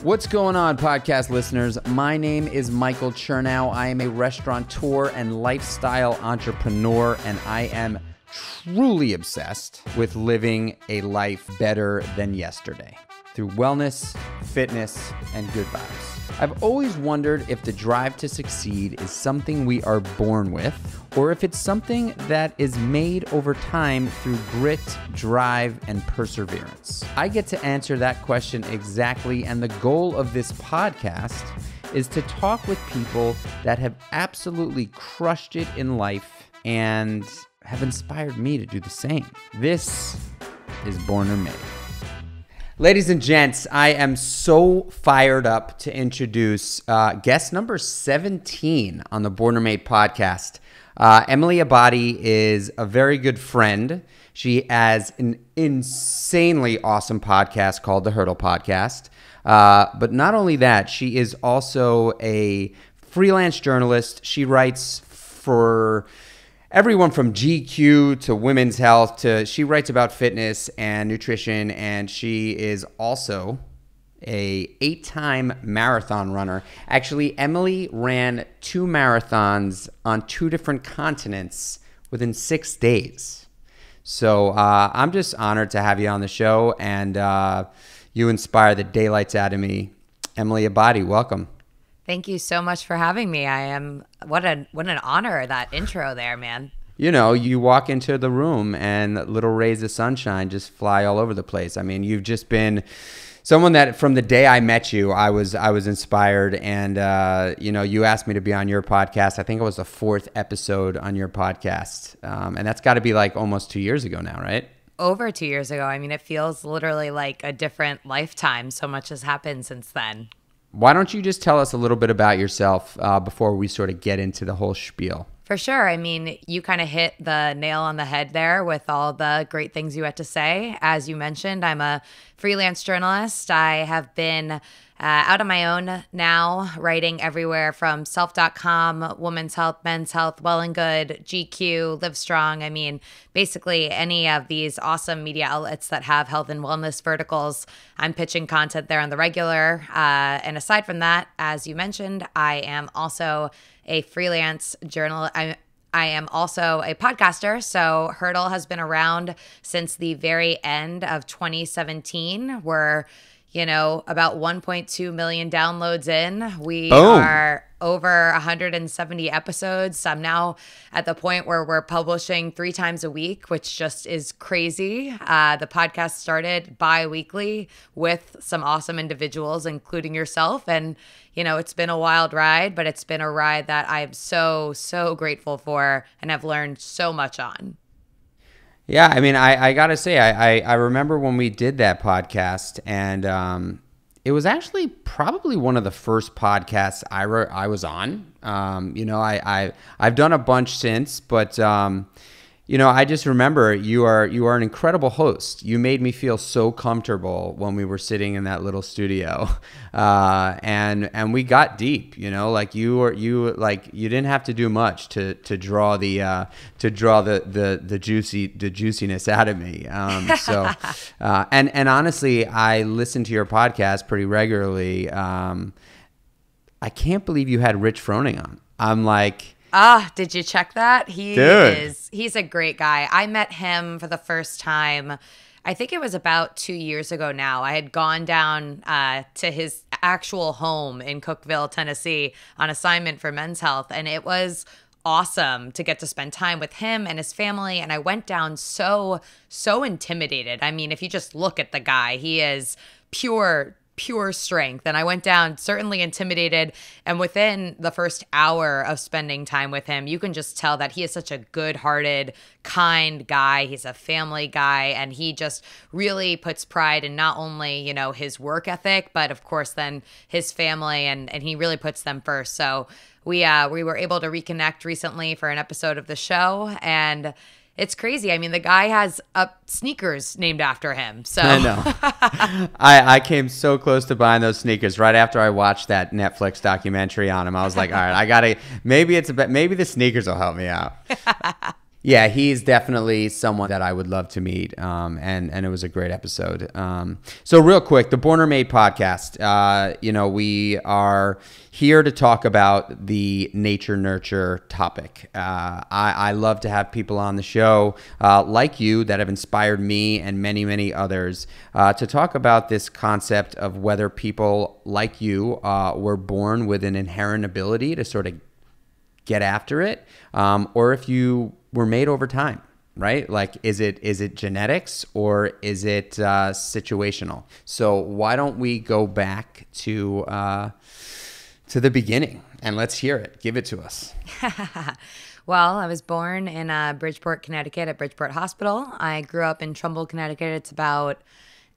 What's going on, podcast listeners? My name is Michael Chernow. I am a restaurateur and lifestyle entrepreneur, and I am truly obsessed with living a life better than yesterday through wellness, fitness, and good vibes. I've always wondered if the drive to succeed is something we are born with, or if it's something that is made over time through grit, drive, and perseverance. I get to answer that question exactly, and the goal of this podcast is to talk with people that have absolutely crushed it in life and have inspired me to do the same. This is Born or Made. Ladies and gents, I am so fired up to introduce guest number 17 on the Born or Made podcast. Emily Abbate is a very good friend. She has an insanely awesome podcast called The Hurdle Podcast. But not only that, she is also a freelance journalist. She writes for everyone from GQ to Women's Health she writes about fitness and nutrition, and she is also a 8-time marathon runner. Actually, Emily ran 2 marathons on 2 different continents within 6 days. So I'm just honored to have you on the show, and you inspire the daylights out of me. Emily Abbate, welcome. Thank you so much for having me. What an honor, that intro there, man. You know, you walk into the room and little rays of sunshine just fly all over the place. I mean, you've just been someone that from the day I met you, I was inspired, and you asked me to be on your podcast. I think it was the 4th episode on your podcast, and that's got to be like almost 2 years ago now, right? Over 2 years ago. I mean, it feels literally like a different lifetime. So much has happened since then. Why don't you just tell us a little bit about yourself before we sort of get into the whole spiel? For sure. I mean, you kind of hit the nail on the head there with all the great things you had to say. As you mentioned, I'm a freelance journalist. I have been out on my own now, writing everywhere from self.com, Women's Health, Men's Health, Well and Good, GQ, Live Strong. I mean, basically any of these awesome media outlets that have health and wellness verticals, I'm pitching content there on the regular. And aside from that, as you mentioned, I am also a freelance journalist. I am also a podcaster. So Hurdle has been around since the very end of 2017. We're about 1.2 million downloads in. We are over 170 episodes. I'm now at the point where we're publishing 3 times a week, which just is crazy. The podcast started bi-weekly with some awesome individuals, including yourself. And, it's been a wild ride, but it's been a ride that I'm so, so grateful for and have learned so much on. Yeah, I mean, I got to say, I remember when we did that podcast, and it was actually probably one of the first podcasts I was on. I've done a bunch since, but I just remember you are an incredible host. You made me feel so comfortable when we were sitting in that little studio, and we got deep. You didn't have to do much to draw the juiciness out of me. And honestly, I listen to your podcast pretty regularly. I can't believe you had Rich Froning on. I'm like, did you check that? He's a great guy. I met him for the first time, I think it was about 2 years ago now. I had gone down to his actual home in Cookeville, Tennessee on assignment for Men's Health. And it was awesome to get to spend time with him and his family. And I went down so intimidated. I mean, if you just look at the guy, he is pure strength. And I went down certainly intimidated. And within the first hour of spending time with him, you can just tell that he is such a good-hearted, kind guy. He's a family guy. And he just really puts pride in not only, his work ethic, but of course then his family. And he really puts them first. So we were able to reconnect recently for an episode of the show. And it's crazy. I mean, the guy has sneakers named after him. So I know. I came so close to buying those sneakers right after I watched that Netflix documentary on him. I was like, all right, maybe the sneakers will help me out. Yeah, he's definitely someone that I would love to meet, and it was a great episode. So real quick, the Born or Made podcast. We are here to talk about the nature nurture topic. I love to have people on the show like you that have inspired me and many, many others to talk about this concept of whether people like you were born with an inherent ability to sort of get after it, or if you were made over time, right? Like, is it genetics or is it situational? So why don't we go back to the beginning and let's hear it. Give it to us. Well, I was born in Bridgeport, Connecticut at Bridgeport Hospital. I grew up in Trumbull, Connecticut. It's about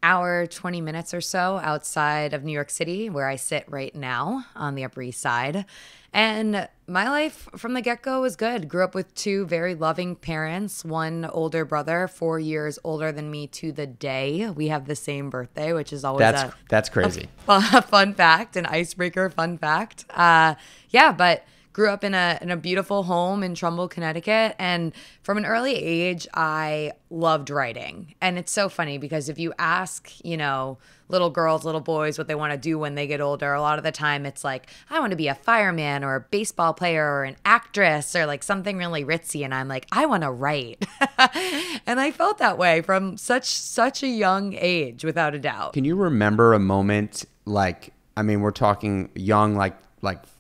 hour, 20 minutes or so outside of New York City, where I sit right now on the Upper East Side. And my life from the get-go was good. Grew up with two very loving parents, one older brother, 4 years older than me to the day. We have the same birthday, which is always that's crazy. A fun fact, an icebreaker fun fact. But grew up in a beautiful home in Trumbull, Connecticut. And from an early age, I loved writing. And it's so funny because if you ask, little girls, little boys, what they want to do when they get older, a lot of the time it's like, I want to be a fireman or a baseball player or an actress or like something really ritzy. And I'm like, I want to write. And I felt that way from such a young age, without a doubt. Can you remember a moment we're talking young, like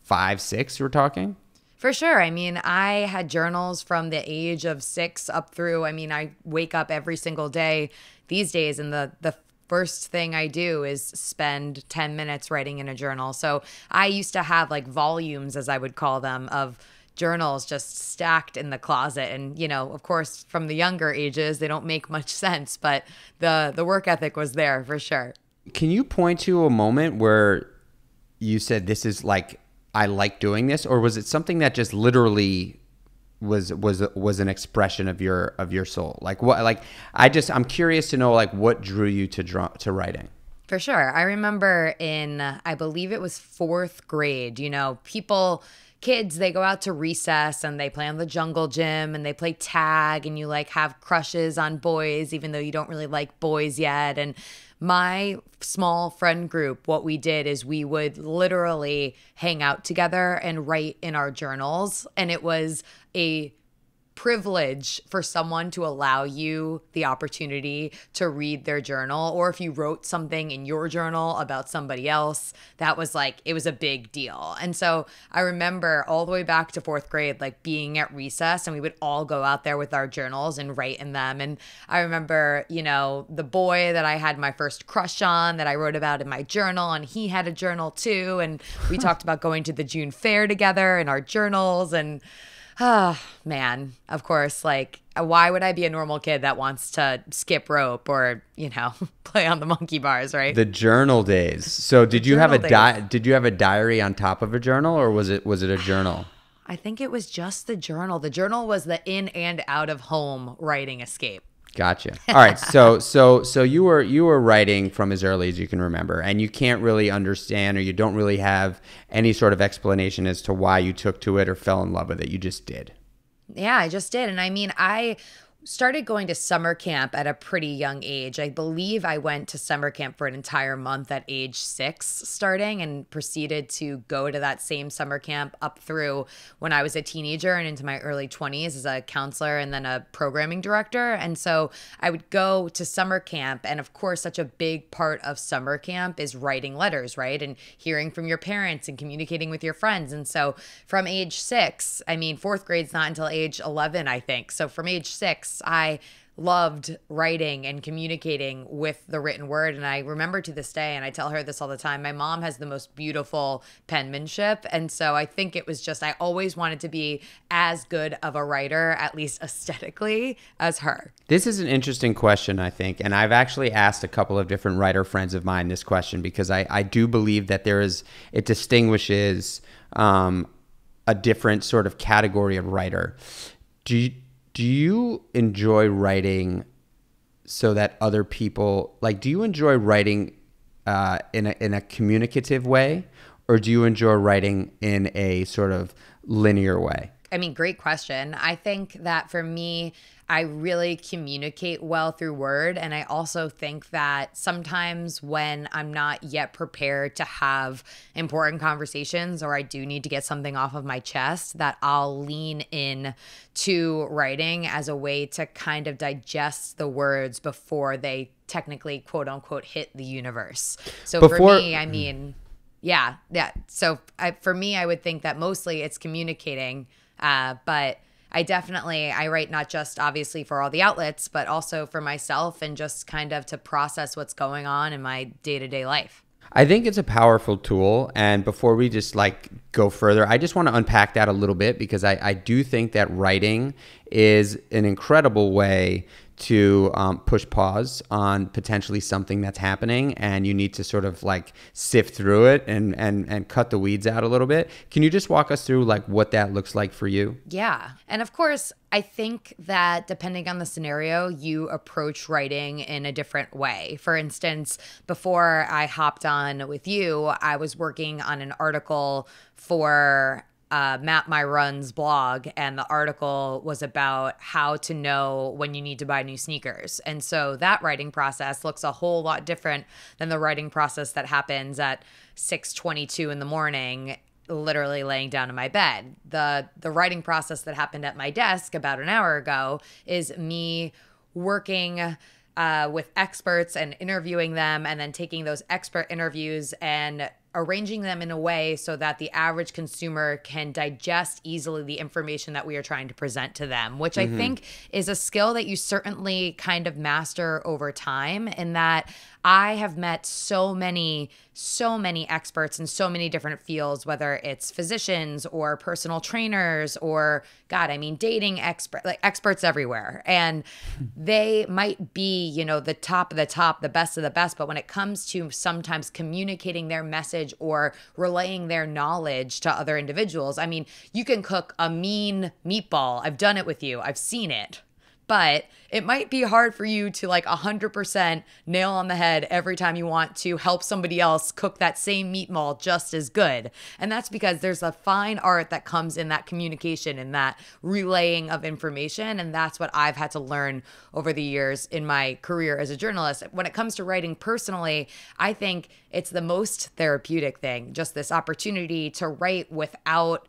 5, 6, we're talking? For sure. I mean, I had journals from the age of 6 up through, I wake up every single day these days and the first thing I do is spend 10 minutes writing in a journal. So I used to have like volumes, as I would call them, of journals just stacked in the closet. And, of course, from the younger ages, they don't make much sense, but the work ethic was there for sure. Can you point to a moment where you said, this is like, I like doing this, or was it something that just literally was an expression of your soul? Like what? Like I'm curious to know like what drew you to writing. For sure, I remember in I believe it was 4th grade. Kids, they go out to recess and they play on the jungle gym and they play tag and you like have crushes on boys even though you don't really like boys yet. And my small friend group, what we did is we would literally hang out together and write in our journals. And it was a privilege for someone to allow you the opportunity to read their journal, or if you wrote something in your journal about somebody else, that was like, it was a big deal. And so I remember all the way back to 4th grade, like being at recess and we would all go out there with our journals and write in them. And I remember, the boy that I had my first crush on that I wrote about in my journal, and he had a journal too. And we talked about going to the June Fair together in our journals. And oh, man, of course, like, why would I be a normal kid that wants to skip rope or, play on the monkey bars, right? The journal days. So did you have a diary on top of a journal, or was it a journal? I think it was just the journal. The journal was the in and out of home writing escape. Gotcha. All right. So you were writing from as early as you can remember, and you can't really understand, or you don't really have any sort of explanation as to why you took to it or fell in love with it. You just did. Yeah, I just did. And I started going to summer camp at a pretty young age. I believe I went to summer camp for an entire month at age 6 starting, and proceeded to go to that same summer camp up through when I was a teenager and into my early 20s as a counselor and then a programming director. And so I would go to summer camp. And of course, such a big part of summer camp is writing letters, right? And hearing from your parents and communicating with your friends. And so from age 6, 4th grade's not until age 11, I think. So from age 6, I loved writing and communicating with the written word. And I remember to this day, and I tell her this all the time, my mom has the most beautiful penmanship. And so I think it was just, I always wanted to be as good of a writer, at least aesthetically, as her. This is an interesting question, I think. And I've actually asked a couple of different writer friends of mine this question, because I do believe that it distinguishes a different sort of category of writer. Do you enjoy writing so that other people, like, do you enjoy writing in a communicative way, or do you enjoy writing in a sort of linear way? I mean, great question. I think that for me, I really communicate well through word. And I also think that sometimes when I'm not yet prepared to have important conversations, or I do need to get something off of my chest, that I'll lean in to writing as a way to kind of digest the words before they technically, quote unquote, hit the universe. So for me, I mean, yeah. So for me, I would think that mostly it's communicating, but I write not just obviously for all the outlets, but also for myself and just kind of to process what's going on in my day-to-day life. I think it's a powerful tool. And before we just like go further, I just want to unpack that a little bit, because I do think that writing is an incredible way to push pause on potentially something that's happening, and you need to sort of like sift through it and cut the weeds out a little bit. Can you just walk us through like what that looks like for you? Yeah. And of course, I think that depending on the scenario, you approach writing in a different way. For instance, before I hopped on with you, I was working on an article for Map My Run's blog, and the article was about how to know when you need to buy new sneakers. And so that writing process looks a whole lot different than the writing process that happens at 6:22 in the morning, literally laying down in my bed. The writing process that happened at my desk about an hour ago is me working with experts and interviewing them, and then taking those expert interviews and arranging them in a way so that the average consumer can digest easily the information that we are trying to present to them, which I think is a skill that you certainly kind of master over time, in that I have met so many experts in so many different fields, whether it's physicians or personal trainers or, God, I mean, dating experts everywhere. And they might be, the top of the top, the best of the best. But when it comes to sometimes communicating their message or relaying their knowledge to other individuals, I mean, you can cook a mean meatball. I've done it with you. I've seen it. But it might be hard for you to like 100% nail on the head every time you want to help somebody else cook that same meatball just as good. And that's because there's a fine art that comes in that communication and that relaying of information. And that's what I've had to learn over the years in my career as a journalist. When it comes to writing personally, I think it's the most therapeutic thing, just this opportunity to write without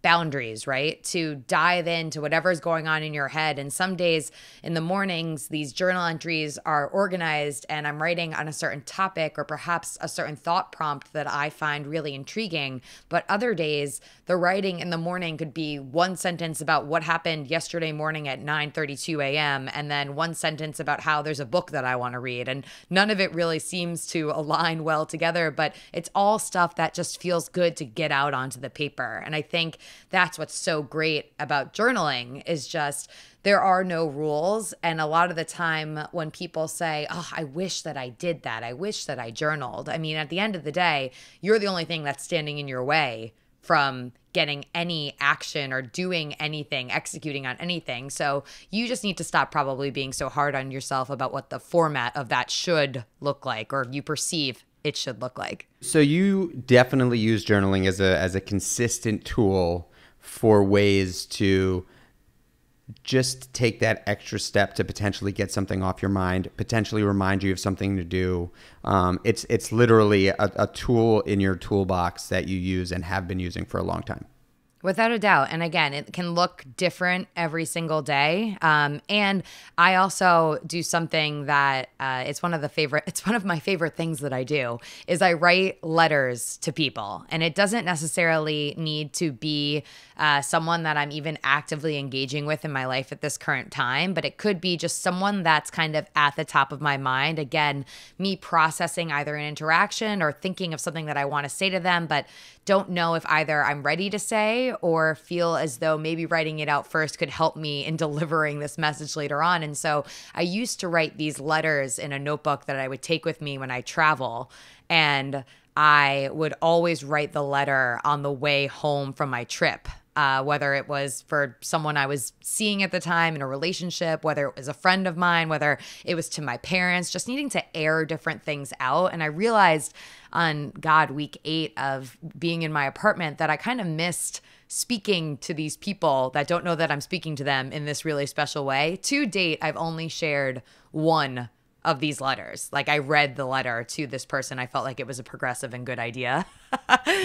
boundaries, right? To dive into whatever's going on in your head. And some days in the mornings, these journal entries are organized and I'm writing on a certain topic or perhaps a certain thought prompt that I find really intriguing. But other days, the writing in the morning could be one sentence about what happened yesterday morning at 9:32 a.m. and then one sentence about how there's a book that I want to read. And none of it really seems to align well together, but it's all stuff that just feels good to get out onto the paper. And I think that's what's so great about journaling, is just there are no rules. And a lot of the time when people say, oh, I wish that I did that, I wish that I journaled, I mean, at the end of the day, you're the only thing that's standing in your way from getting any action or doing anything, executing on anything. So you just need to stop probably being so hard on yourself about what the format of that should look like, or you perceive it should look like. So you definitely use journaling as a consistent tool for ways to just take that extra step to potentially get something off your mind, potentially remind you of something to do. It's literally a tool in your toolbox that you use and have been using for a long time. Without a doubt. And again, it can look different every single day. And I also do something that it's one of my favorite things that I do, is I write letters to people. And it doesn't necessarily need to be someone that I'm even actively engaging with in my life at this current time, but it could be just someone that's kind of at the top of my mind. Again, me processing either an interaction or thinking of something that I want to say to them, but don't know if either I'm ready to say or feel as though maybe writing it out first could help me in delivering this message later on. And so I used to write these letters in a notebook that I would take with me when I travel. And I would always write the letter on the way home from my trip. whether it was for someone I was seeing at the time in a relationship, whether it was a friend of mine, whether it was to my parents, just needing to air different things out. And I realized on week 8 of being in my apartment that I kind of missed speaking to these people that don't know that I'm speaking to them in this really special way. To date, I've only shared one of these letters. Like, I read the letter to this person. I felt like it was a progressive and good idea.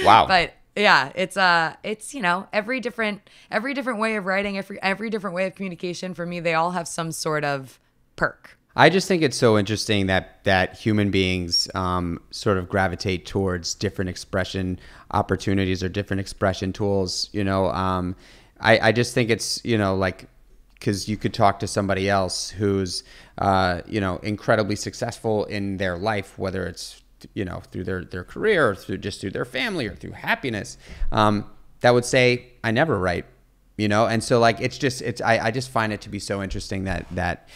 Wow. But yeah, it's every different way of writing, every different way of communication, for me, they all have some sort of perk. I just think it's so interesting that human beings sort of gravitate towards different expression opportunities or different expression tools. I just think it's, like, because you could talk to somebody else who's, incredibly successful in their life, whether it's, through their career or through their family or through happiness, that would say, I never write, and so, like, I just find it to be so interesting that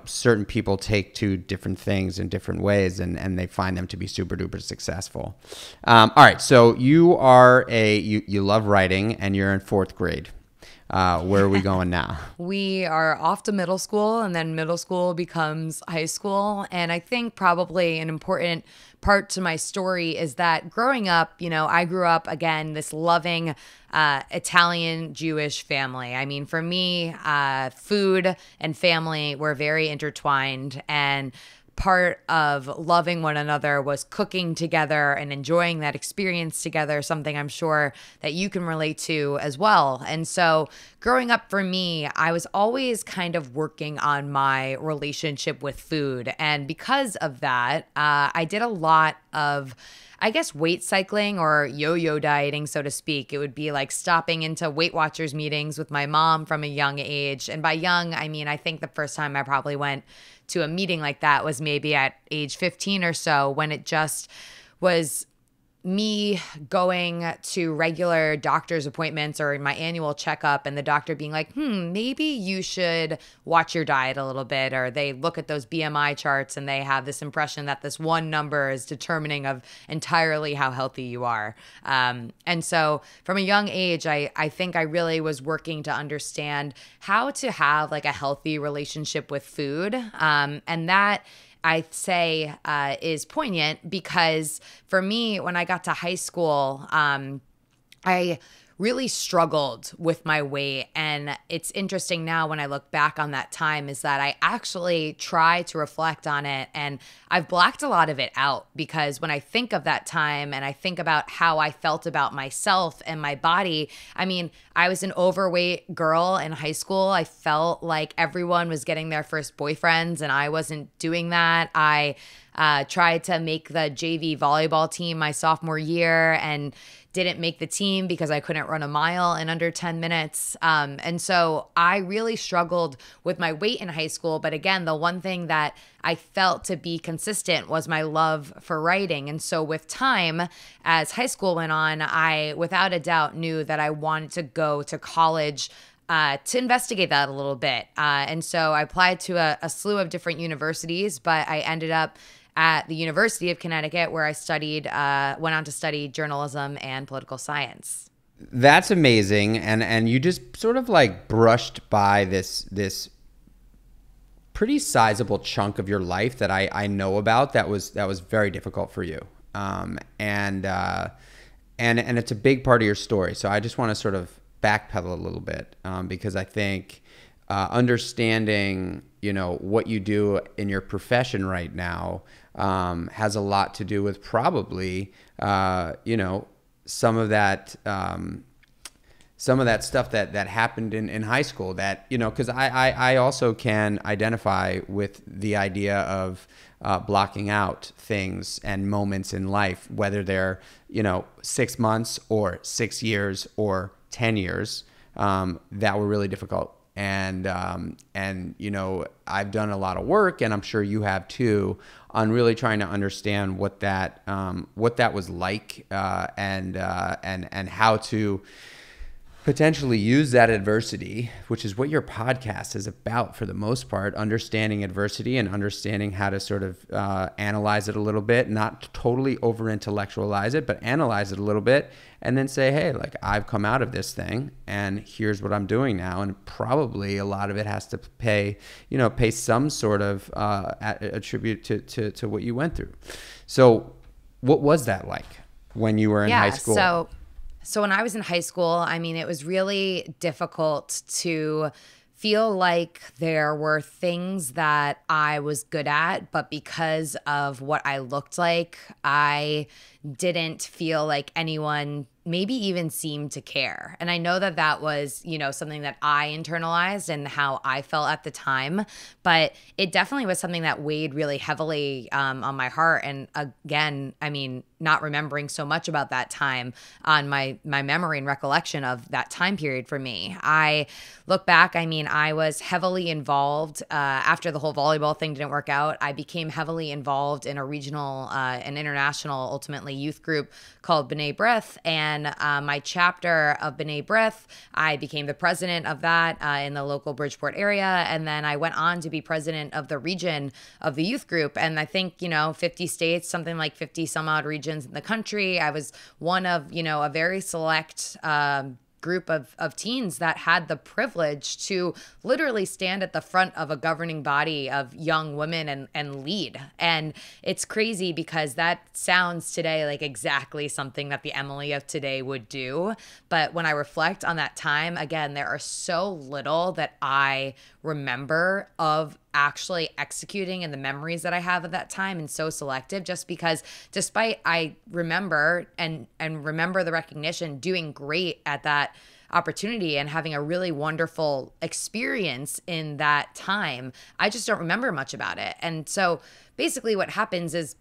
certain people take to different things in different ways and they find them to be super duper successful. All right. So you are you love writing and you're in 4th grade. Where are we going now? We are off to middle school, and then middle school becomes high school. And I think probably an important part to my story is that growing up, I grew up, again, this loving Italian Jewish family. I mean, for me, food and family were very intertwined, and part of loving one another was cooking together and enjoying that experience together, something I'm sure that you can relate to as well. And so growing up for me, I was always kind of working on my relationship with food. And because of that, I did a lot of, I guess, weight cycling or yo-yo dieting, so to speak. It would be like stopping into Weight Watchers meetings with my mom from a young age. And by young, I mean, I think the first time I probably went to a meeting like that was maybe at age 15 or so, when it just was me going to regular doctor's appointments or my annual checkup, and the doctor being like, maybe you should watch your diet a little bit. Or they look at those BMI charts and they have this impression that this one number is determining of entirely how healthy you are. And so from a young age, I think I really was working to understand how to have like a healthy relationship with food. And that, I'd say, is poignant because for me, when I got to high school, I really struggled with my weight. And it's interesting now when I look back on that time is that I actually try to reflect on it, and I've blacked a lot of it out, because when I think of that time and I think about how I felt about myself and my body, I mean, I was an overweight girl in high school. I felt like everyone was getting their first boyfriends and I wasn't doing that. I tried to make the JV volleyball team my sophomore year and didn't make the team because I couldn't run a mile in under 10 minutes. And so I really struggled with my weight in high school. But again, the one thing that I felt to be consistent was my love for writing. And so with time, as high school went on, I without a doubt knew that I wanted to go to college to investigate that a little bit. And so I applied to a slew of different universities, but I ended up at the University of Connecticut, where I went on to study journalism and political science. That's amazing. And you just sort of like brushed by this pretty sizable chunk of your life that I know about that was very difficult for you. And it's a big part of your story. So I just want to sort of backpedal a little bit, because I think understanding, what you do in your profession right now has a lot to do with probably, some of that stuff that happened in high school that, because I also can identify with the idea of blocking out things and moments in life, whether they're, 6 months or 6 years or 10 years, that were really difficult. And I've done a lot of work, and I'm sure you have too, on really trying to understand what that was like, and how to potentially use that adversity, which is what your podcast is about for the most part, understanding adversity and understanding how to sort of analyze it a little bit, not totally over intellectualize it, but analyze it a little bit, and then say, hey, like, I've come out of this thing and here's what I'm doing now. And probably a lot of it has to pay some sort of attribute to what you went through. So what was that like when you were in high school? So when I was in high school, I mean, it was really difficult to feel like there were things that I was good at, but because of what I looked like, I didn't feel like anyone maybe even seemed to care. And I know that that was, something that I internalized and how I felt at the time, but it definitely was something that weighed really heavily on my heart. And again, I mean, not remembering so much about that time on my memory and recollection of that time period for me. I look back, I mean, I was heavily involved after the whole volleyball thing didn't work out. I became heavily involved in a regional and international, ultimately, youth group called B'nai B'rith. And my chapter of B'nai B'rith, I became the president of that in the local Bridgeport area. And then I went on to be president of the region of the youth group. And I think, 50 states, something like 50 some odd regions in the country. I was one of, a very select group of teens that had the privilege to literally stand at the front of a governing body of young women and lead. And it's crazy because that sounds today like exactly something that the Emily of today would do. But when I reflect on that time, again, there are so little that I remember of actually executing and the memories that I have of that time, and so selective, just because despite I remember and remember the recognition, doing great at that opportunity and having a really wonderful experience in that time, I just don't remember much about it. And so basically what happens is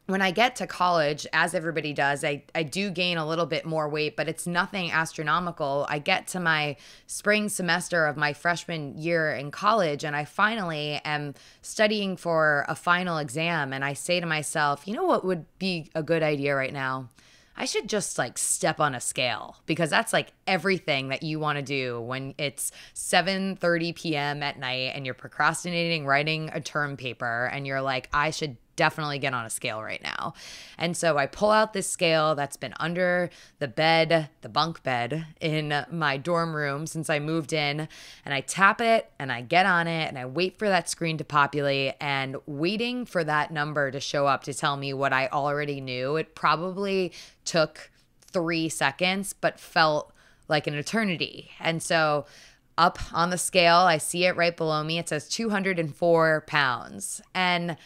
when I get to college, as everybody does, I do gain a little bit more weight, but it's nothing astronomical. I get to my spring semester of my freshman year in college, and I finally am studying for a final exam. And I say to myself, you know what would be a good idea right now? I should just like step on a scale, because that's like everything that you want to do when it's 7:30 p.m. at night and you're procrastinating writing a term paper and you're like, I should definitely get on a scale right now. And so I pull out this scale that's been under the bed, the bunk bed in my dorm room since I moved in, and I tap it and I get on it and I wait for that screen to populate, and waiting for that number to show up to tell me what I already knew. It probably took 3 seconds, but felt like an eternity. And so up on the scale, I see it right below me. It says 204 pounds. And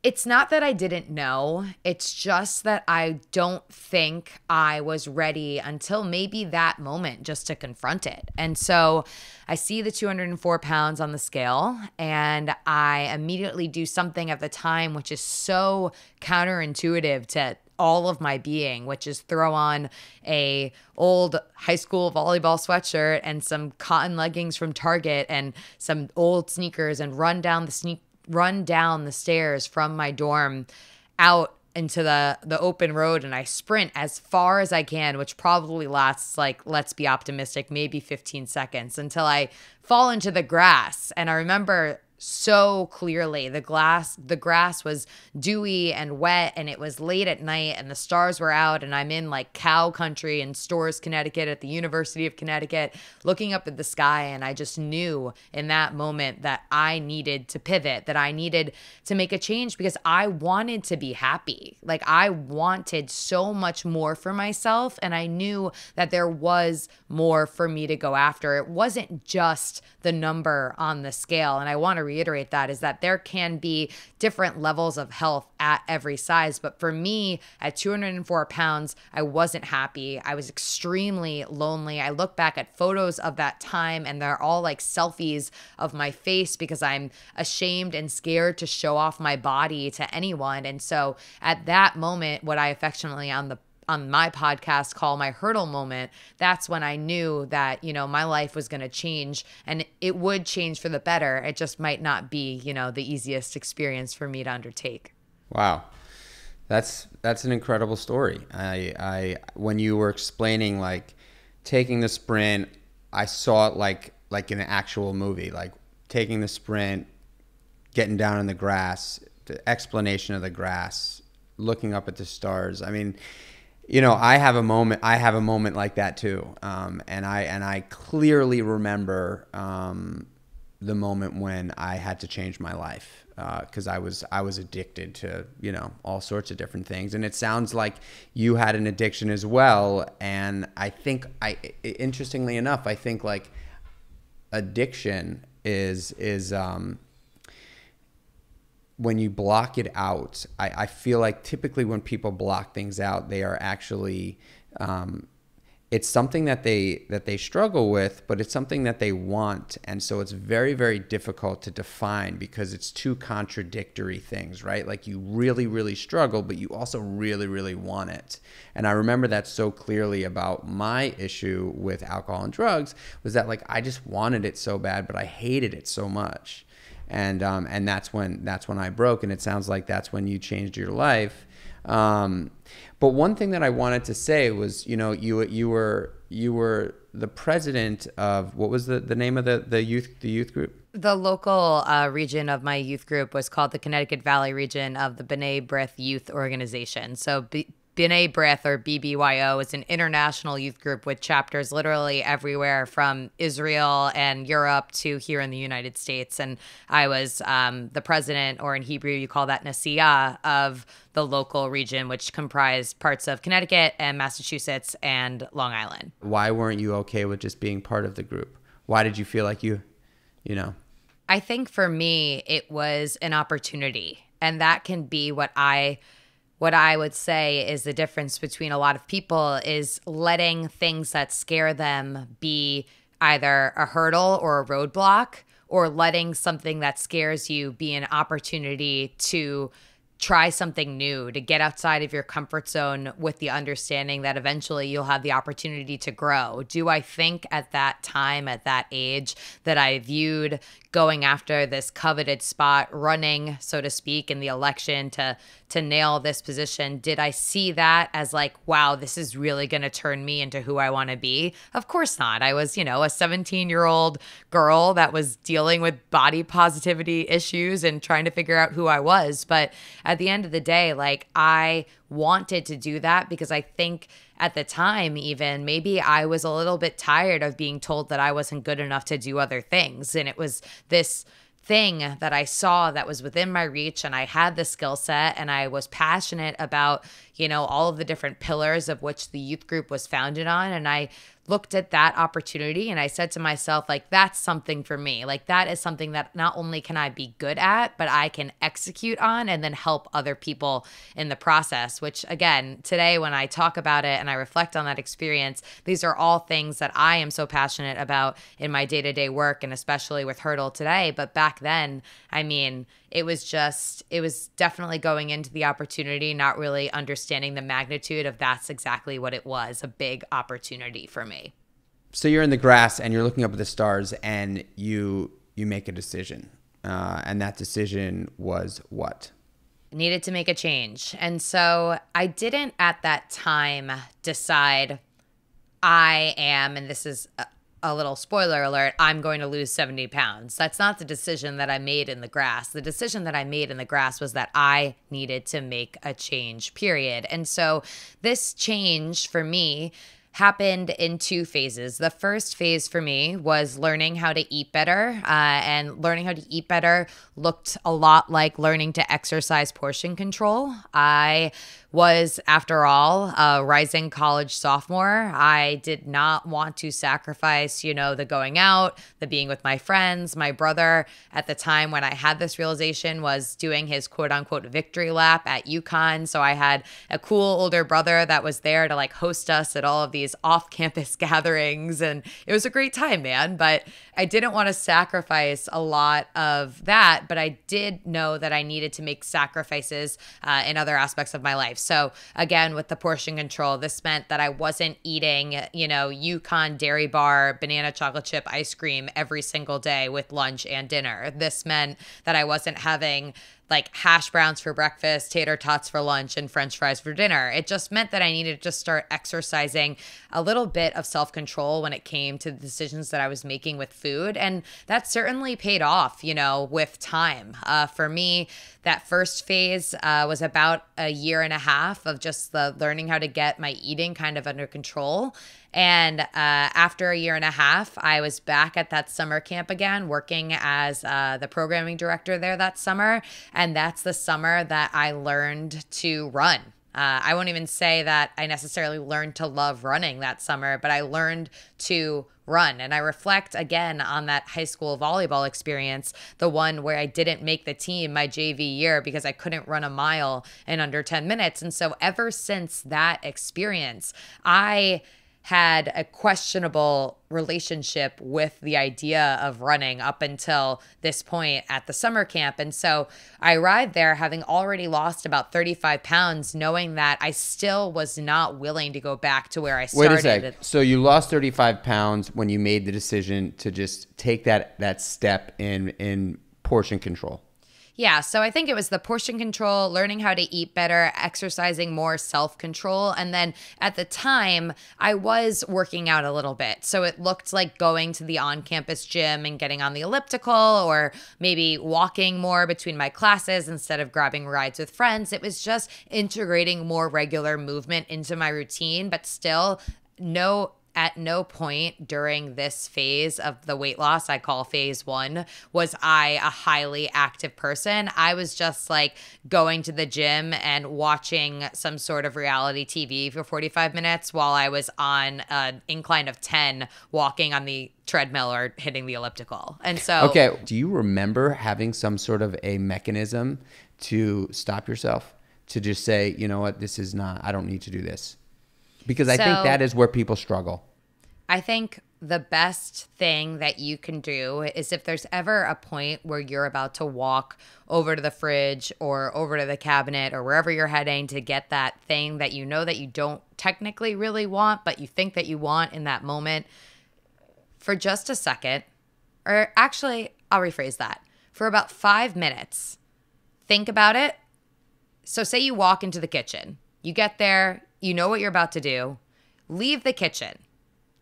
it's not that I didn't know. It's just that I don't think I was ready until maybe that moment just to confront it. And so I see the 204 pounds on the scale, and I immediately do something at the time which is so counterintuitive to all of my being, which is throw on a old high school volleyball sweatshirt and some cotton leggings from Target and some old sneakers and run down the stairs from my dorm out into the open road, and I sprint as far as I can, which probably lasts, like, let's be optimistic, maybe 15 seconds, until I fall into the grass. And I remember so clearly the grass was dewy and wet, and it was late at night and the stars were out, and I'm in like cow country in Storrs, Connecticut at the University of Connecticut, looking up at the sky. And I just knew in that moment that I needed to pivot, that I needed to make a change, because I wanted to be happy. Like, I wanted so much more for myself, and I knew that there was more for me to go after. It wasn't just the number on the scale. And I want to reiterate that, is that there can be different levels of health at every size. But for me, at 204 pounds, I wasn't happy. I was extremely lonely. I look back at photos of that time, and they're all like selfies of my face because I'm ashamed and scared to show off my body to anyone. And so at that moment, what I affectionately on my podcast call my hurdle moment, that's when I knew that, my life was going to change, and it would change for the better. It just might not be, the easiest experience for me to undertake. Wow. That's an incredible story. I when you were explaining, like, taking the sprint, I saw it like in an actual movie, like taking the sprint, getting down in the grass, the explanation of the grass, looking up at the stars. I mean, I have a moment like that too. And I clearly remember the moment when I had to change my life, because I was addicted to, all sorts of different things. And it sounds like you had an addiction as well. And I think interestingly enough, I think like addiction is when you block it out, I feel like typically when people block things out, they are actually, it's something that they struggle with, but it's something that they want. And so it's very, very difficult to define because it's two contradictory things, right? Like you really, really struggle, but you also really, really want it. And I remember that so clearly about my issue with alcohol and drugs was that like I just wanted it so bad, but I hated it so much. And that's when I broke, and it sounds like that's when you changed your life. But one thing that I wanted to say was, you were the president of, what was the name of the youth group? The local region of my youth group was called the Connecticut Valley region of the B'nai B'rith Youth Organization. So B'nai B'rith, or BBYO, is an international youth group with chapters literally everywhere from Israel and Europe to here in the United States. And I was the president, or in Hebrew you call that Nasiah, of the local region, which comprised parts of Connecticut and Massachusetts and Long Island. Why weren't you okay with just being part of the group? Why did you feel like you know? I think for me, it was an opportunity. And that can be what I would say is the difference between a lot of people, is letting things that scare them be either a hurdle or a roadblock, or letting something that scares you be an opportunity to try something new, to get outside of your comfort zone with the understanding that eventually you'll have the opportunity to grow. Do I think at that time, at that age, that I viewed going after this coveted spot, running, so to speak, in the election to nail this position, did I see that as like, wow, this is really going to turn me into who I want to be? Of course not. I was, a 17-year-old girl that was dealing with body positivity issues and trying to figure out who I was. But at the end of the day, like, I wanted to do that because I think at the time, even maybe I was a little bit tired of being told that I wasn't good enough to do other things. And it was this thing that I saw that was within my reach, and I had the skill set, and I was passionate about, all of the different pillars of which the youth group was founded on. And I looked at that opportunity and I said to myself, like, that's something for me. Like, that is something that not only can I be good at, but I can execute on and then help other people in the process, which again, today when I talk about it and I reflect on that experience, these are all things that I am so passionate about in my day-to-day work, and especially with Hurdle today. But back then, I mean, it was definitely going into the opportunity, not really understanding the magnitude of that's exactly what it was, a big opportunity for me. So you're in the grass and you're looking up at the stars, and you make a decision. And that decision was what? Needed to make a change. And so I didn't at that time decide I am, and this is a little spoiler alert, I'm going to lose 70 pounds. That's not the decision that I made in the grass. The decision that I made in the grass was that I needed to make a change, period. And so this change for me happened in two phases. The first phase for me was learning how to eat better, and learning how to eat better looked a lot like learning to exercise portion control. I was, after all, a rising college sophomore. I did not want to sacrifice, the going out, the being with my friends. My brother at the time when I had this realization was doing his quote unquote victory lap at UConn. So I had a cool older brother that was there to like host us at all of these off-campus gatherings. And it was a great time, man. But I didn't want to sacrifice a lot of that, but I did know that I needed to make sacrifices in other aspects of my life. So again, with the portion control, this meant that I wasn't eating, UConn dairy bar, banana chocolate chip ice cream every single day with lunch and dinner. This meant that I wasn't having like hash browns for breakfast, tater tots for lunch, and french fries for dinner. It just meant that I needed to just start exercising a little bit of self-control when it came to the decisions that I was making with food. And that certainly paid off, with time. For me, that first phase was about a year and a half of just the learning how to get my eating kind of under control. And after a year and a half, I was back at that summer camp again, working as the programming director there that summer. And that's the summer that I learned to run. I won't even say that I necessarily learned to love running that summer, but I learned to run. And I reflect again on that high school volleyball experience, the one where I didn't make the team my JV year because I couldn't run a mile in under 10 minutes. And so ever since that experience, I had a questionable relationship with the idea of running up until this point at the summer camp. And so I arrived there having already lost about 35 pounds, knowing that I still was not willing to go back to where I started. Wait a sec. So you lost 35 pounds when you made the decision to just take that step in portion control. Yeah, so I think it was the portion control, learning how to eat better, exercising more, self-control. And then at the time, I was working out a little bit. So it looked like going to the on-campus gym and getting on the elliptical, or maybe walking more between my classes instead of grabbing rides with friends. It was just integrating more regular movement into my routine, but still at no point during this phase of the weight loss, I call phase 1, was I a highly active person. I was just like going to the gym and watching some sort of reality TV for 45 minutes while I was on an incline of 10 walking on the treadmill or hitting the elliptical. And so... Okay, do you remember having some sort of a mechanism to stop yourself? To just say, you know what, I don't need to do this? Because I think that is where people struggle. I think the best thing that you can do is if there's ever a point where you're about to walk over to the fridge or over to the cabinet or wherever you're heading to get that thing that you know that you don't technically really want, but you think that you want in that moment, for just a second, or actually, I'll rephrase that. For about 5 minutes, think about it. So say you walk into the kitchen. You get there, you know what you're about to do. Leave the kitchen.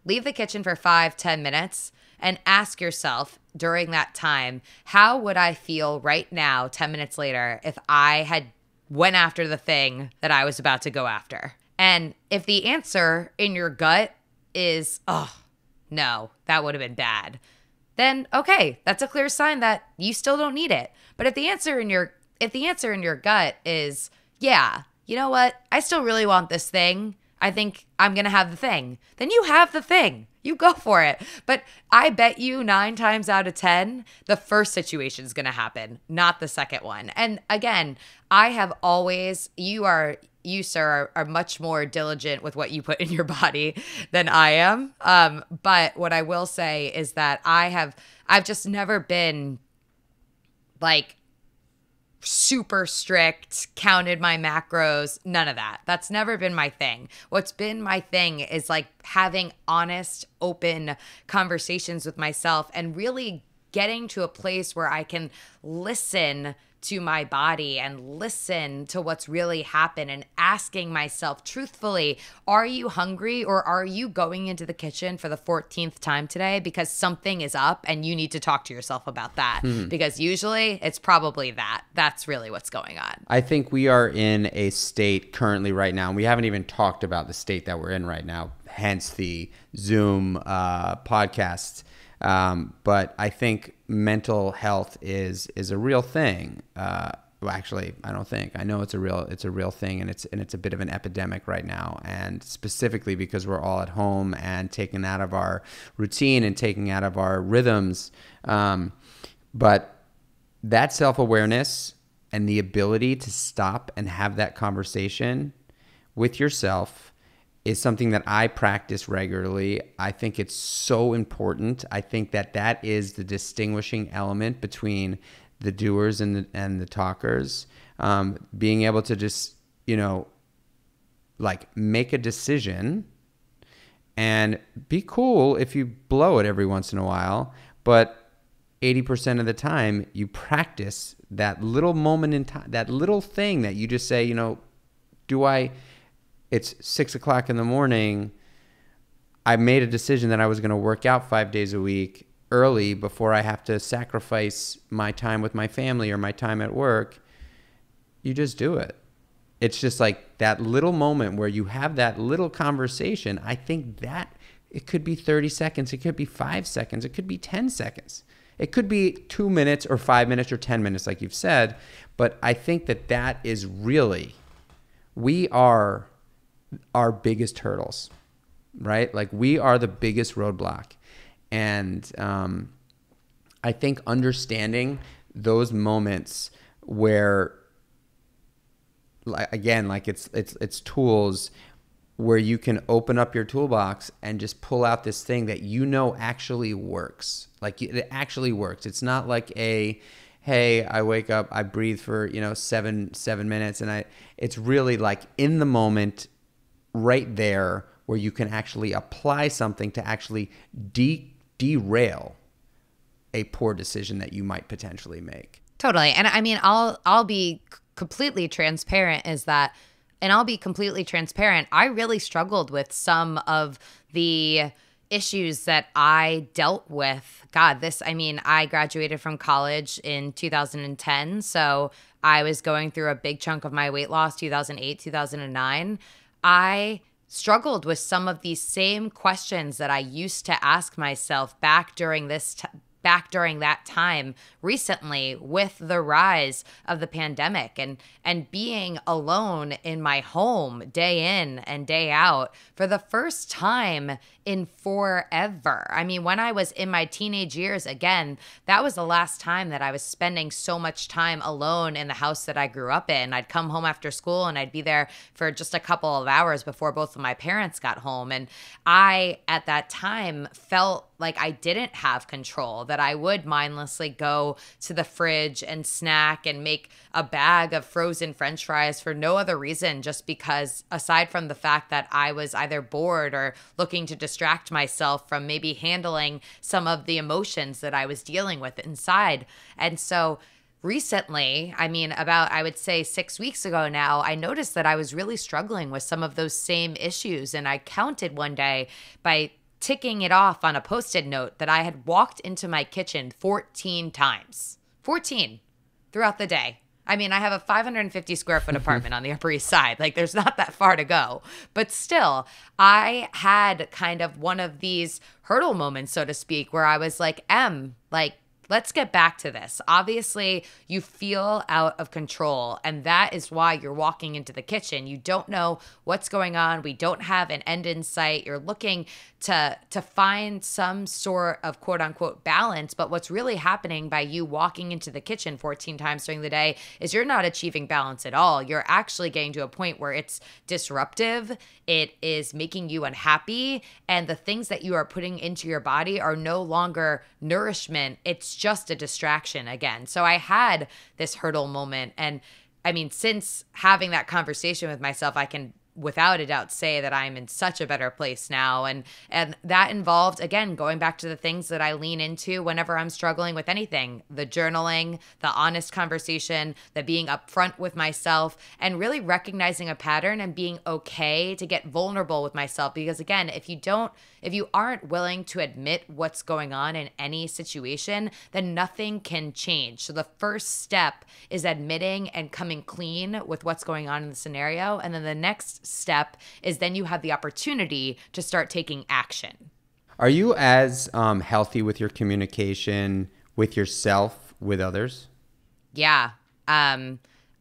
Leave the kitchen for 5-10 minutes and ask yourself during that time, how would I feel right now, 10 minutes later, if I had went after the thing that I was about to go after? And if the answer in your gut is, oh, no, that would have been bad, then okay, that's a clear sign that you still don't need it. But if the answer in your gut is, yeah, you know what, I still really want this thing, I think I'm going to have the thing, then you have the thing. You go for it. But I bet you 9 times out of 10, the first situation is going to happen, not the second one. And again, I have always, you, sir, are much more diligent with what you put in your body than I am. But what I will say is that I've just never been like super strict, counted my macros, none of that. That's never been my thing. What's been my thing is like having honest, open conversations with myself and really getting to a place where I can listen to my body and listen to what's really happened and asking myself truthfully, are you hungry or are you going into the kitchen for the 14th time today because something is up and you need to talk to yourself about that? Because usually it's probably that. That's really what's going on. I think we are in a state currently right now, and we haven't even talked about the state that we're in right now, hence the Zoom podcast. But I think mental health is a real thing. Well, actually, I don't think. I know it's a real thing, and it's a bit of an epidemic right now. And specifically because we're all at home and taken out of our routine and taken out of our rhythms. But that self-awareness and the ability to stop and have that conversation with yourself is something that I practice regularly. I think it's so important. I think that is the distinguishing element between the doers and the talkers. Being able to just, like make a decision and be cool if you blow it every once in a while, but 80% of the time, you practice that little moment in time, that little thing that you just say, it's 6 o'clock in the morning. I made a decision that I was going to work out 5 days a week early before I have to sacrifice my time with my family or my time at work. You just do it. It's just like that little moment where you have that little conversation. I think that it could be 30 seconds. It could be 5 seconds. It could be 10 seconds. It could be 2 minutes or 5 minutes or 10 minutes, like you've said. But I think that is really, we are our biggest hurdles, right? Like we are the biggest roadblock. And I think understanding those moments where, again, like it's tools where you can open up your toolbox and just pull out this thing that actually works. Like it actually works. It's not like hey, I wake up, I breathe for 7 minutes, and it's really like in the moment, right there, where you can actually apply something to actually derail a poor decision that you might potentially make. Totally. And I mean, I'll be completely transparent I really struggled with some of the issues that I dealt with. I graduated from college in 2010. So I was going through a big chunk of my weight loss, 2008, 2009. I struggled with some of these same questions that I used to ask myself back during that time recently with the rise of the pandemic and being alone in my home day in and day out for the first time in forever. I mean, when I was in my teenage years, again, that was the last time that I was spending so much time alone in the house that I grew up in. I'd come home after school and I'd be there for just a couple of hours before both of my parents got home. And I, at that time, felt like I didn't have control, that I would mindlessly go to the fridge and snack and make a bag of frozen French fries for no other reason, just because, aside from the fact that I was either bored or looking to distract myself from maybe handling some of the emotions that I was dealing with inside. And so recently, I would say 6 weeks ago now, I noticed that I was really struggling with some of those same issues. And I counted one day by ticking it off on a Post-it note that I had walked into my kitchen 14 times. 14 throughout the day. I have a 550 square foot apartment on the Upper East Side. Like, there's not that far to go. But still, I had kind of one of these hurdle moments, so to speak, where I was like, let's get back to this. Obviously, you feel out of control, and that is why you're walking into the kitchen. You don't know what's going on. We don't have an end in sight. You're looking to find some sort of quote unquote balance. But what's really happening by you walking into the kitchen 14 times during the day is you're not achieving balance at all. You're actually getting to a point where it's disruptive. It is making you unhappy. And the things that you are putting into your body are no longer nourishment. It's just a distraction again. So I had this hurdle moment. And since having that conversation with myself, I can without a doubt say that I'm in such a better place now. And that involved, again, going back to the things that I lean into whenever I'm struggling with anything: the journaling, the honest conversation, the being upfront with myself, and really recognizing a pattern and being okay to get vulnerable with myself. Because again, if you aren't willing to admit what's going on in any situation, then nothing can change. So the first step is admitting and coming clean with what's going on in the scenario. And then the next step is then you have the opportunity to start taking action. Are you as healthy with your communication with yourself, with others? Yeah.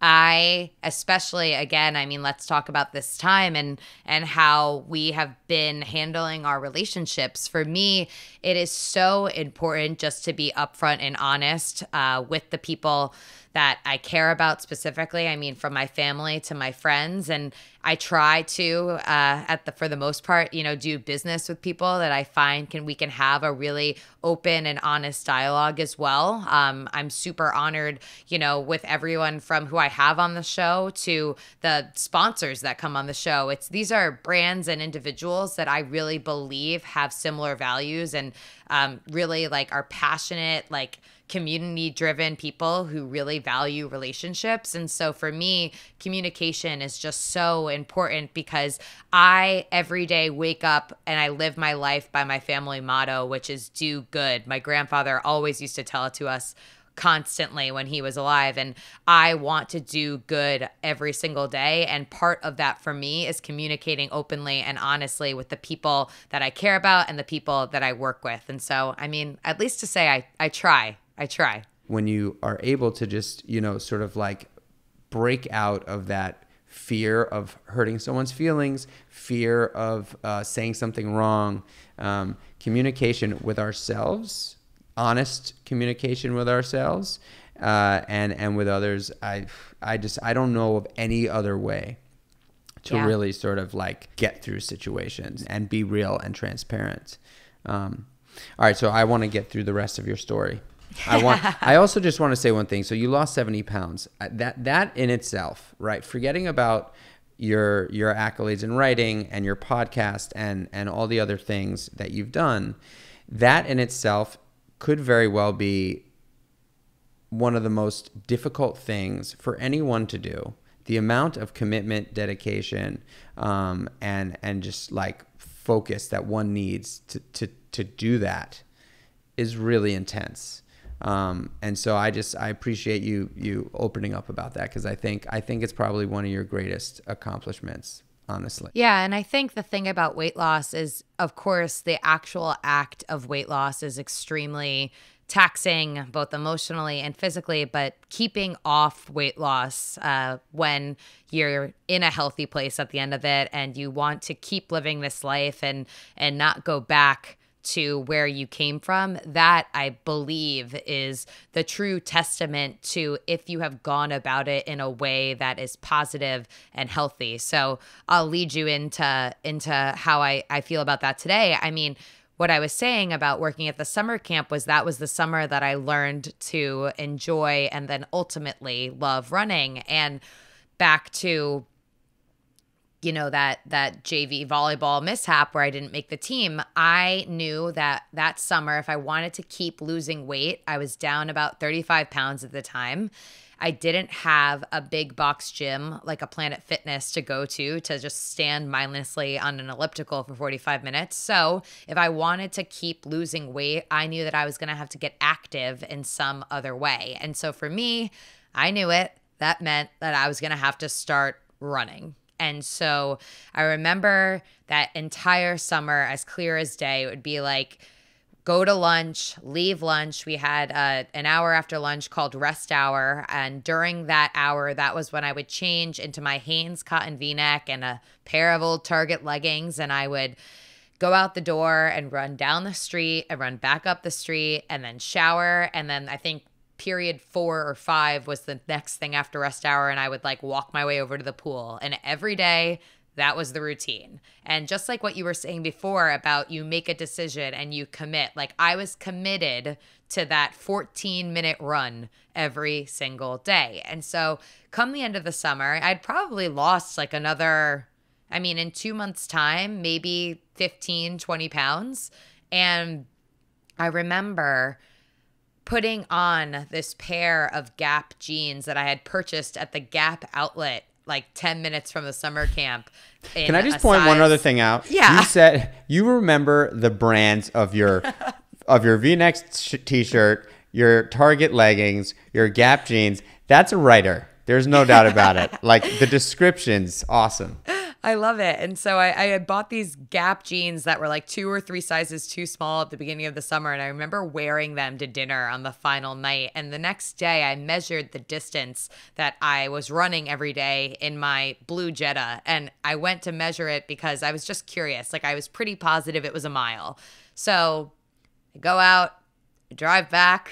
I especially, again, let's talk about this time and how we have been handling our relationships. For me, it is so important just to be upfront and honest with the people that I care about specifically. I mean, from my family to my friends. And I try to, for the most part, do business with people that I find we can have a really open and honest dialogue as well. I'm super honored, with everyone from who I have on the show to the sponsors that come on the show. These are brands and individuals that I really believe have similar values and really are passionate, community-driven people who really value relationships. And so for me, communication is just so important because I every day wake up and I live my life by my family motto, which is do good. My grandfather always used to tell it to us constantly when he was alive, and I want to do good every single day. And part of that for me is communicating openly and honestly with the people that I care about and the people that I work with. And so, I mean, at least to say I try. When you are able to just, sort of break out of that fear of hurting someone's feelings, fear of saying something wrong, communication with ourselves, honest communication with ourselves, and with others. I don't know of any other way to really sort of get through situations and be real and transparent. All right. So I want to get through the rest of your story. I also just want to say one thing. So you lost 70 pounds. That in itself, right? Forgetting about your accolades in writing and your podcast and all the other things that you've done, that in itself could very well be one of the most difficult things for anyone to do. The amount of commitment, dedication, and just focus that one needs to do that is really intense. And so I appreciate you opening up about that, because I think it's probably one of your greatest accomplishments, honestly. Yeah. And I think the thing about weight loss is, of course, the actual act of weight loss is extremely taxing, both emotionally and physically, but keeping off weight loss when you're in a healthy place at the end of it and you want to keep living this life and not go back to where you came from, that I believe is the true testament to if you have gone about it in a way that is positive and healthy. So I'll lead you into how I feel about that today. I mean, what I was saying about working at the summer camp was that was the summer that I learned to enjoy and then ultimately love running. And back to that JV volleyball mishap where I didn't make the team, I knew that summer, if I wanted to keep losing weight, I was down about 35 pounds at the time. I didn't have a big box gym like a Planet Fitness to go to just stand mindlessly on an elliptical for 45 minutes. So if I wanted to keep losing weight, I knew that I was going to have to get active in some other way. And so for me, I knew it. That meant that I was going to have to start running. And so I remember that entire summer as clear as day. It would be go to lunch, leave lunch. We had an hour after lunch called rest hour. And during that hour, that was when I would change into my Hanes cotton V-neck and a pair of old Target leggings. And I would go out the door and run down the street and run back up the street and then shower. And then I think period 4 or 5 was the next thing after rest hour. And I would walk my way over to the pool. And every day that was the routine. And just like what you were saying before about you make a decision and you commit, I was committed to that 14-minute run every single day. And so come the end of the summer, I'd probably lost another, in 2 months' time, maybe 15, 20 pounds. And I remember putting on this pair of Gap jeans that I had purchased at the Gap outlet 10 minutes from the summer camp. Can I just point one other thing out? Yeah. You said you remember the brands of your V-neck t-shirt, your Target leggings, your Gap jeans. That's a writer. There's no doubt about it. The description's awesome. I love it. And so I had bought these Gap jeans that were 2 or 3 sizes too small at the beginning of the summer. And I remember wearing them to dinner on the final night. And the next day I measured the distance that I was running every day in my blue Jetta. And I went to measure it because I was just curious. I was pretty positive it was a mile. So I go out, I drive back,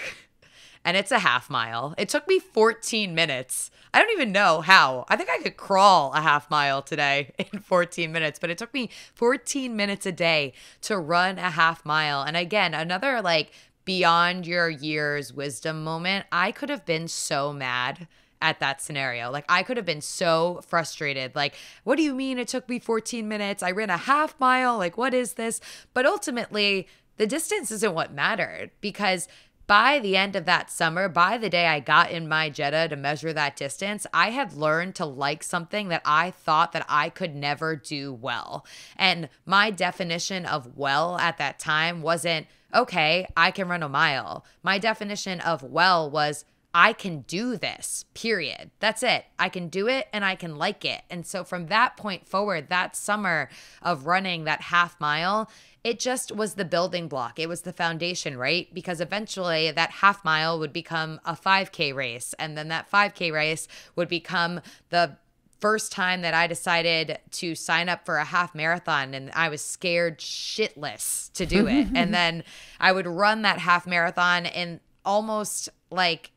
and it's a half mile. It took me 14 minutes. I don't even know how. I think I could crawl a half mile today in 14 minutes, but it took me 14 minutes a day to run a half mile. And again, another like beyond your years wisdom moment. I could have been so mad at that scenario. Like I could have been so frustrated. Like, what do you mean it took me 14 minutes? I ran a half mile. Like, what is this? But ultimately, the distance isn't what mattered, because by the end of that summer, by the day I got in my Jetta to measure that distance, I had learned to like something that I thought that I could never do well. And my definition of well at that time wasn't, okay, I can run a mile. My definition of well was, I can do this, period. That's it. I can do it and I can like it. And so from that point forward, that summer of running that half mile, it just was the building block. It was the foundation, right? Because eventually that half mile would become a 5K race. And then that 5K race would become the first time that I decided to sign up for a half marathon, and I was scared shitless to do it. And then I would run that half marathon, and almost like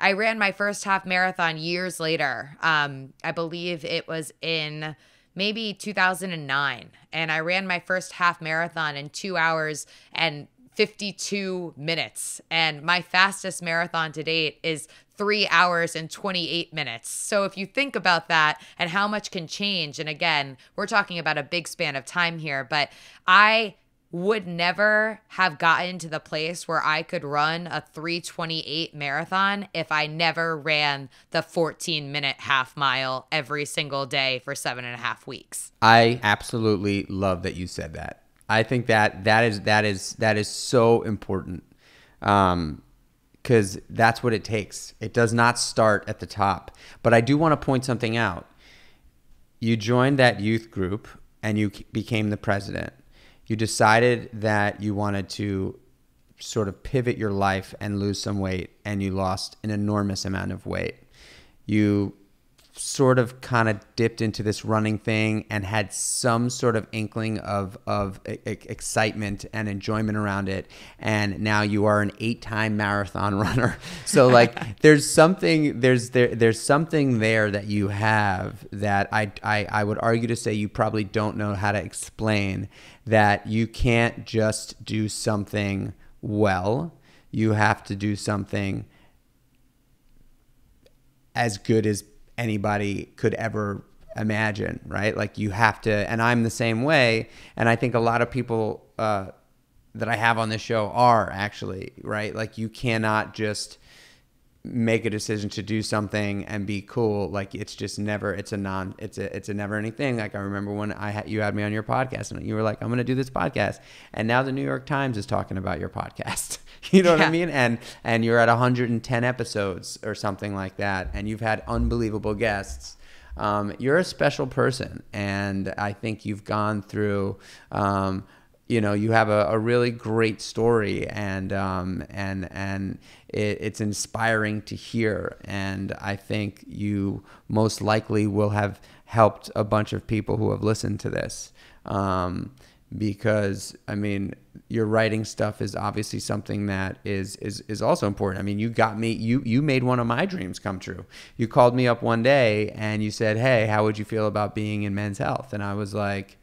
I ran my first half marathon years later. I believe it was in maybe 2009. And I ran my first half marathon in 2 hours and 52 minutes. And my fastest marathon to date is 3 hours and 28 minutes. So if you think about that and how much can change, and again, we're talking about a big span of time here, but I would never have gotten to the place where I could run a 3:28 marathon if I never ran the 14-minute half mile every single day for 7.5 weeks. I absolutely love that you said that. I think that is so important, because that's what it takes. It does not start at the top. But I do want to point something out. You joined that youth group and you became the president. You decided that you wanted to sort of pivot your life and lose some weight, and you lost an enormous amount of weight. You sort of kind of dipped into this running thing and had some sort of inkling of excitement and enjoyment around it. And now you are an 8-time marathon runner. So like there's something there that you have that I would argue to say you probably don't know how to explain, that you can't just do something well. You have to do something as good as anybody could ever imagine, right? Like you have to, and I'm the same way. And I think a lot of people that I have on this show are actually, right? Like you cannot just make a decision to do something and be cool. Like it's just never, it's a never ending thing. Like I remember when you had me on your podcast and you were like, I'm going to do this podcast. And now the New York Times is talking about your podcast. You know what I mean? And you're at 110 episodes or something like that. And you've had unbelievable guests. You're a special person. And I think you've gone through, you have a really great story, and it's inspiring to hear. And I think you most likely will have helped a bunch of people who have listened to this. Because I mean, your writing stuff is obviously something that is also important. I mean, you made one of my dreams come true. You called me up one day and you said, "Hey, how would you feel about being in Men's Health?" And I was like,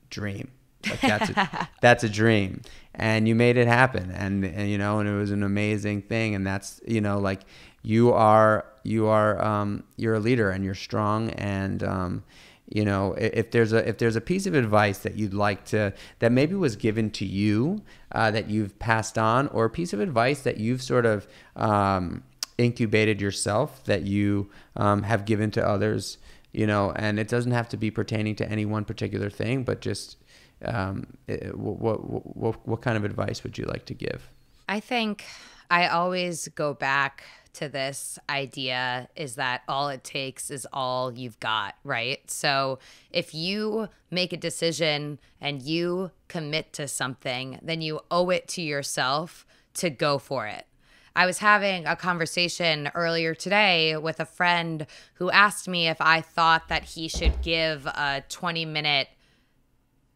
"Dream." Like that's a dream, and you made it happen, and it was an amazing thing. And that's like you're a leader, and you're strong, and if there's a piece of advice that you'd like to, that maybe was given to you, that you've passed on, or a piece of advice that you've sort of incubated yourself, that you have given to others, and it doesn't have to be pertaining to any one particular thing, but just what kind of advice would you like to give? I think I always go back to this idea, is that all it takes is all you've got, right? So if you make a decision and you commit to something, then you owe it to yourself to go for it. I was having a conversation earlier today with a friend who asked me if I thought that he should give a 20-minute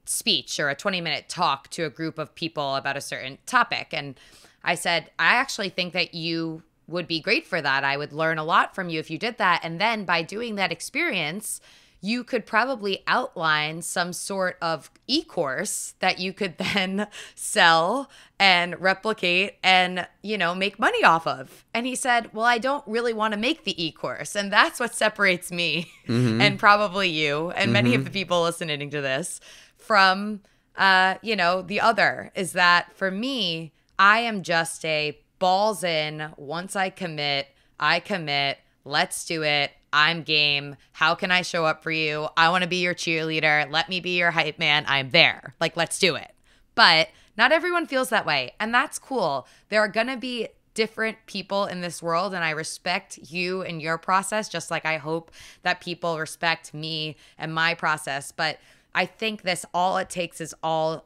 speech or a 20-minute talk to a group of people about a certain topic. And I said, I actually think that you would be great for that. I would learn a lot from you if you did that. And then by doing that experience, you could probably outline some sort of e-course that you could then sell and replicate and, make money off of. And he said, well, I don't really want to make the e-course. And that's what separates me and probably you and many of the people listening to this from, the other, is that for me, I am just a balls in. Once I commit, let's do it. I'm game. How can I show up for you? I want to be your cheerleader. Let me be your hype man. I'm there. Let's do it. But not everyone feels that way. And that's cool. There are going to be different people in this world. And I respect you and your process, just like I hope that people respect me and my process. But I think all it takes is all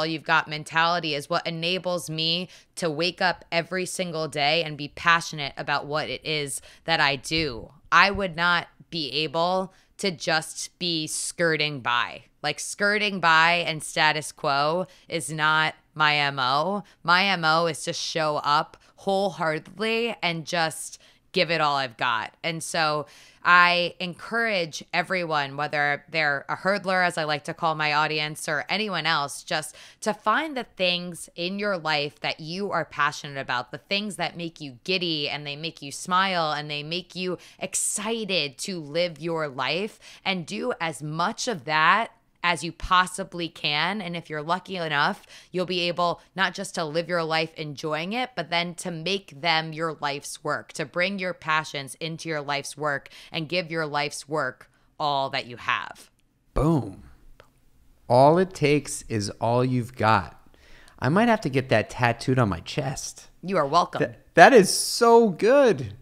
you've got mentality is what enables me to wake up every single day and be passionate about what it is that I do. I would not be able to just be skirting by. Skirting by and status quo is not my MO. My MO is to show up wholeheartedly and just give it all I've got. And so I encourage everyone, whether they're a hurdler, as I like to call my audience, or anyone else, just to find the things in your life that you are passionate about, the things that make you giddy and they make you smile and they make you excited to live your life, and do as much of that as you possibly can. And if you're lucky enough, you'll be able not just to live your life enjoying it, but then to make them your life's work, to bring your passions into your life's work and give your life's work all that you have. Boom. All it takes is all you've got. I might have to get that tattooed on my chest. You are welcome. That is so good.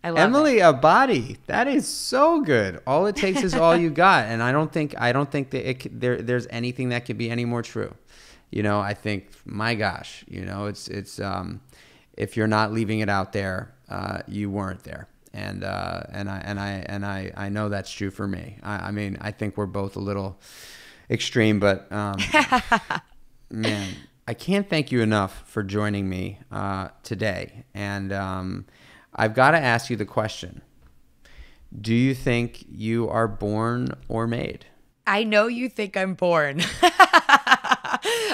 I love Emily Abbate, that is so good. All it takes is all you got, and I don't think that there's anything that could be any more true. I think, my gosh, it's if you're not leaving it out there, you weren't there, and I know that's true for me. I mean, I think we're both a little extreme, but man, I can't thank you enough for joining me today, and I've got to ask you the question. Do you think you are born or made? I know you think I'm born.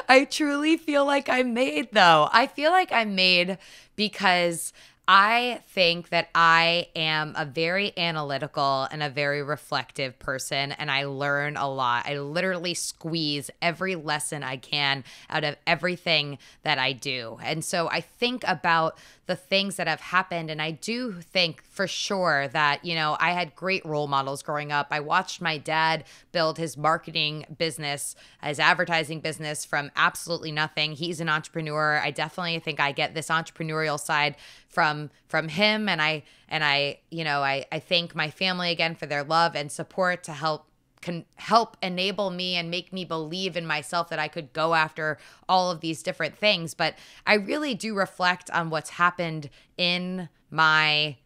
I truly feel like I'm made, though. I feel like I'm made because I think that I am a very analytical and a very reflective person, and I learn a lot. I literally squeeze every lesson I can out of everything that I do. And so I think about the things that have happened, and I do think for sure that, I had great role models growing up. I watched my dad build his marketing business, his advertising business from absolutely nothing. He's an entrepreneur. I definitely think I get this entrepreneurial side from him, and I thank my family again for their love and support to help enable me and make me believe in myself that I could go after all of these different things. But I really do reflect on what's happened in my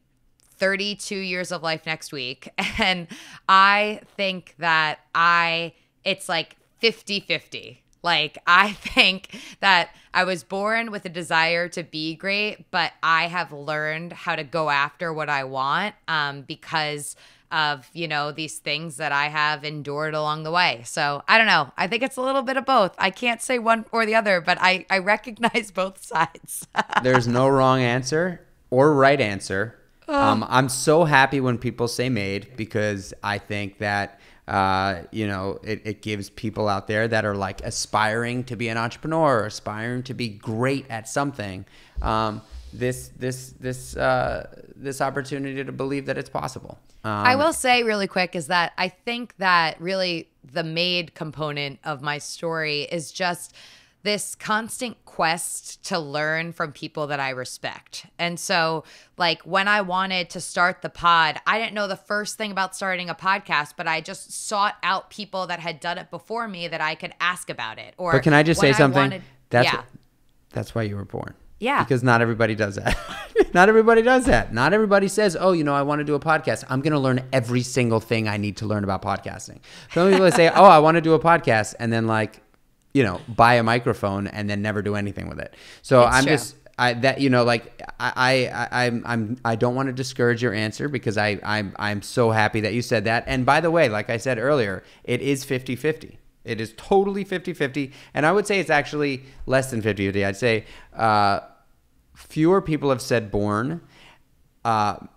32 years of life next week, and I think that it's 50-50. I think that I was born with a desire to be great, but I have learned how to go after what I want because of, these things that I have endured along the way. So I don't know. I think it's a little bit of both. I can't say one or the other, but I recognize both sides. There's no wrong answer or right answer. I'm so happy when people say made, because I think that it gives people out there that are aspiring to be an entrepreneur, or aspiring to be great at something, this opportunity to believe that it's possible. I will say really quick is that I think that really the made component of my story is just this constant quest to learn from people that I respect. And so when I wanted to start the pod, I didn't know the first thing about starting a podcast, but I just sought out people that had done it before me that I could ask about it. But can I just say something? That's why you were born. Yeah. Because not everybody does that. Not everybody does that. Not everybody says, I want to do a podcast. I'm going to learn every single thing I need to learn about podcasting. Some people say, I want to do a podcast. And then buy a microphone and then never do anything with it. So It's I'm true. just I don't want to discourage your answer because I'm so happy that you said that. And by the way, like I said earlier, it is 50-50. It is totally 50-50. And I would say it's actually less than 50-50. I'd say fewer people have said born. The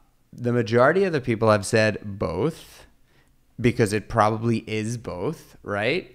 majority of the people have said both because it probably is both, right?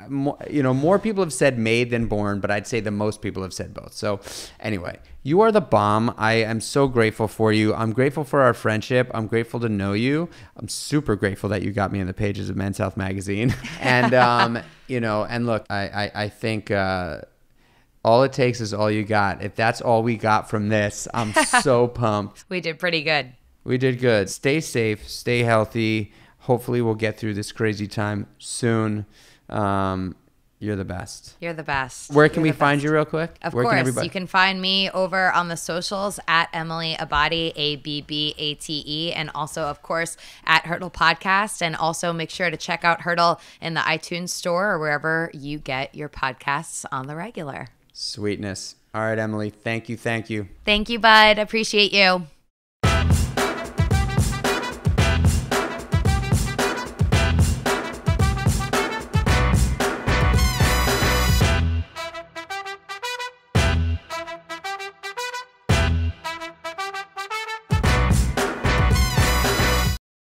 More people have said made than born, but I'd say the most people have said both. So anyway, you are the bomb. I am so grateful for you. I'm grateful for our friendship. I'm grateful to know you. I'm super grateful that you got me in the pages of Men's Health magazine. And, and look, I think all it takes is all you got. If that's all we got from this, I'm so pumped. We did pretty good. We did good. Stay safe, stay healthy. Hopefully we'll get through this crazy time soon. You're the best. You're the best. Where can we find you real quick? Of Where course. You can find me over on the socials at Emily Abbate, Abbate, and also, of course, at Hurdle Podcast. And also make sure to check out Hurdle in the iTunes store or wherever you get your podcasts on the regular. Sweetness. All right, Emily. Thank you. Thank you, bud. Appreciate you.